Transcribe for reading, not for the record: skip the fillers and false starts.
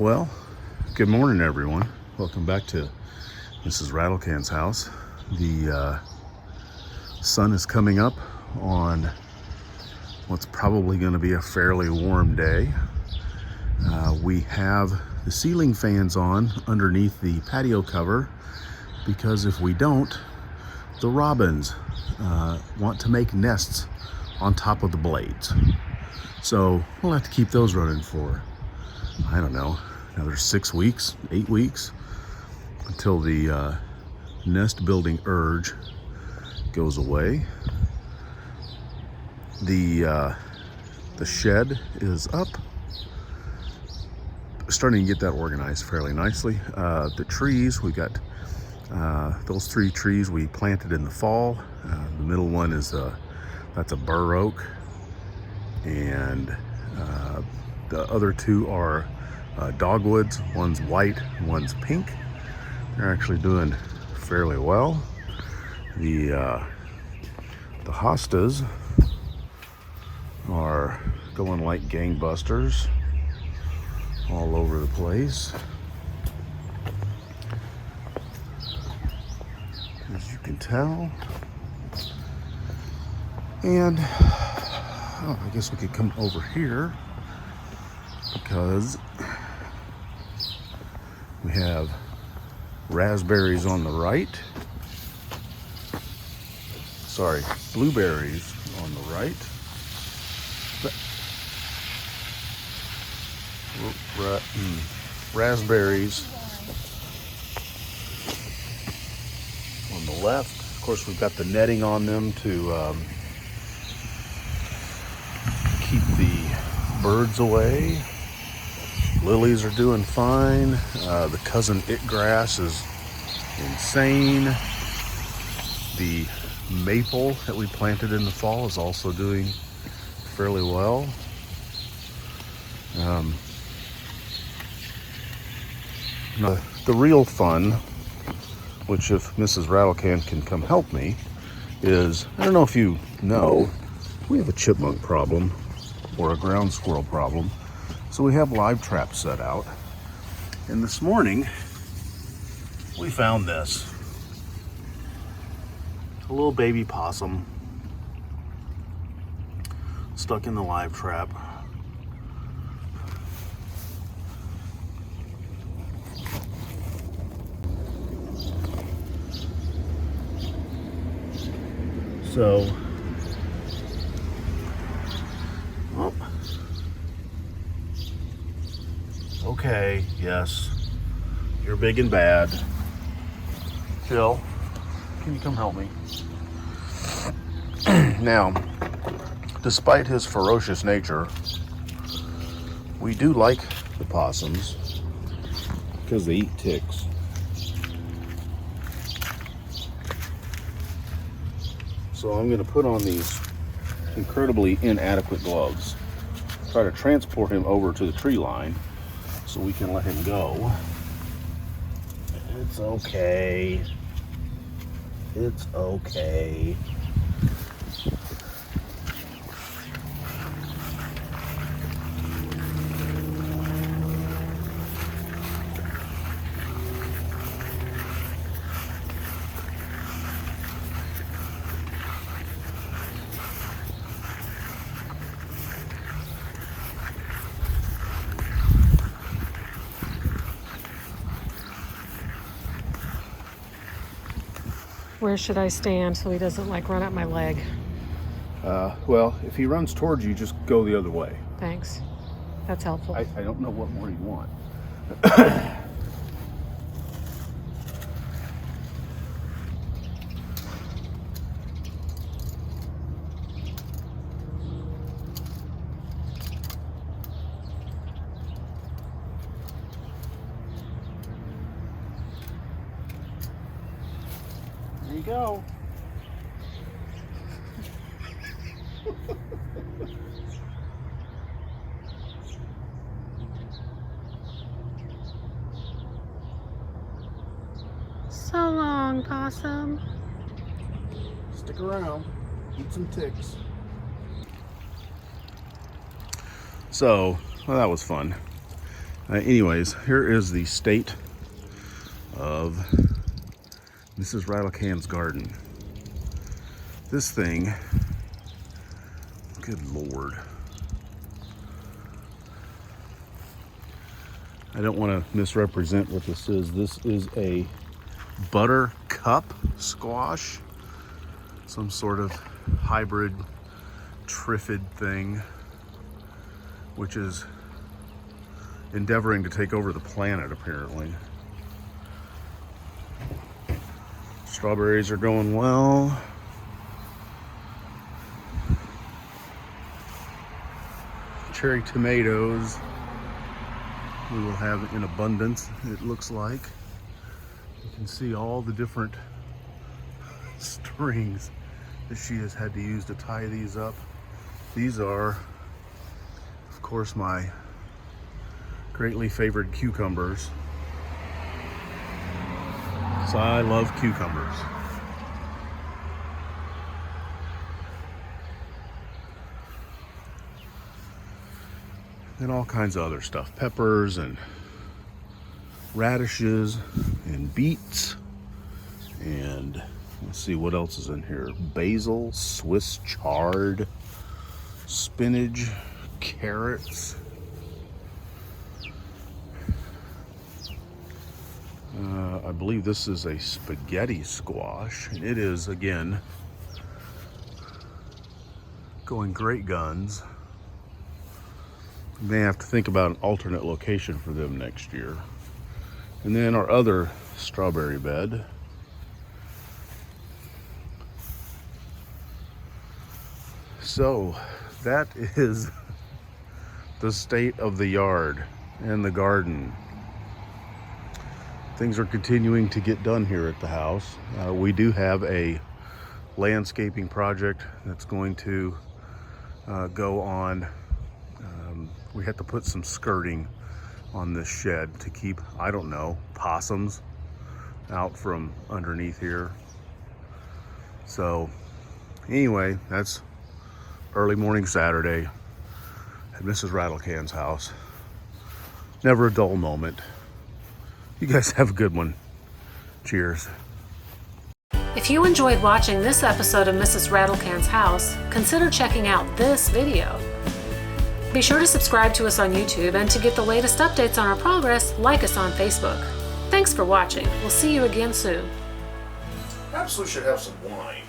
Well, good morning everyone. Welcome back to Mrs. RATTLECAN'S house. The sun is coming up on what's probably going to be a fairly warm day. We have the ceiling fans on underneath the patio cover because if we don't, the robins want to make nests on top of the blades. So we'll have to keep those running for, I don't know, another 6 weeks, 8 weeks, until the nest building urge goes away. The shed is up. Starting to get that organized fairly nicely. The trees, we got those 3 trees we planted in the fall. The middle one is that's a bur oak, and the other 2 are dogwoods. One's white, one's pink. They're actually doing fairly well. The hostas are going like gangbusters all over the place. As you can tell. And I guess we could come over here because we have raspberries on the right. Sorry, blueberries on the right. Raspberries on the left. Of course, we've got the netting on them to keep the birds away. Lilies are doing fine. The cousin it grass is insane. The maple that we planted in the fall is also doing fairly well. The real fun, which if Mrs. RATTLECAN can come help me, is, I don't know if you know, we have a chipmunk problem or a ground squirrel problem. So we have live traps set out. And this morning, we found this. A little baby possum stuck in the live trap. So, oh, okay, yes, you're big and bad. Jill, can you come help me? Now, despite his ferocious nature, we do like the possums because they eat ticks. So I'm going to put on these incredibly inadequate gloves, try to transport him over to the tree line so we can let him go. It's okay. It's okay. Where should I stand so he doesn't like run up my leg? Well, if he runs towards you, just go the other way. Thanks. That's helpful. I don't know what more you want. There you go. So long, Possum. Stick around, eat some ticks. So, well, that was fun. Anyways, here is the state of Mrs. Rattlecan's garden. This thing, good Lord. I don't want to misrepresent what this is. This is a buttercup squash, some sort of hybrid triffid thing, which is endeavoring to take over the planet, apparently. Strawberries are going well. Cherry tomatoes we will have in abundance, it looks like. You can see all the different strings that she has had to use to tie these up. These are, of course, my greatly favored cucumbers. So I love cucumbers. And all kinds of other stuff. Peppers and radishes and beets. And let's see what else is in here. Basil, Swiss chard, spinach, carrots. I believe this is a spaghetti squash. And it is, again, going great guns. May have to think about an alternate location for them next year. And then our other strawberry bed. So that is the state of the yard and the garden. Things are continuing to get done here at the house. We do have a landscaping project that's going to go on. We have to put some skirting on this shed to keep, I don't know, possums out from underneath here. So anyway, that's early morning Saturday at Mrs. Rattlecan's house. Never a dull moment. You guys have a good one. Cheers. If you enjoyed watching this episode of Mrs. Rattlecan's house, consider checking out this video. Be sure to subscribe to us on YouTube, and to get the latest updates on our progress, like us on Facebook. Thanks for watching. We'll see you again soon. Perhaps we should have some wine.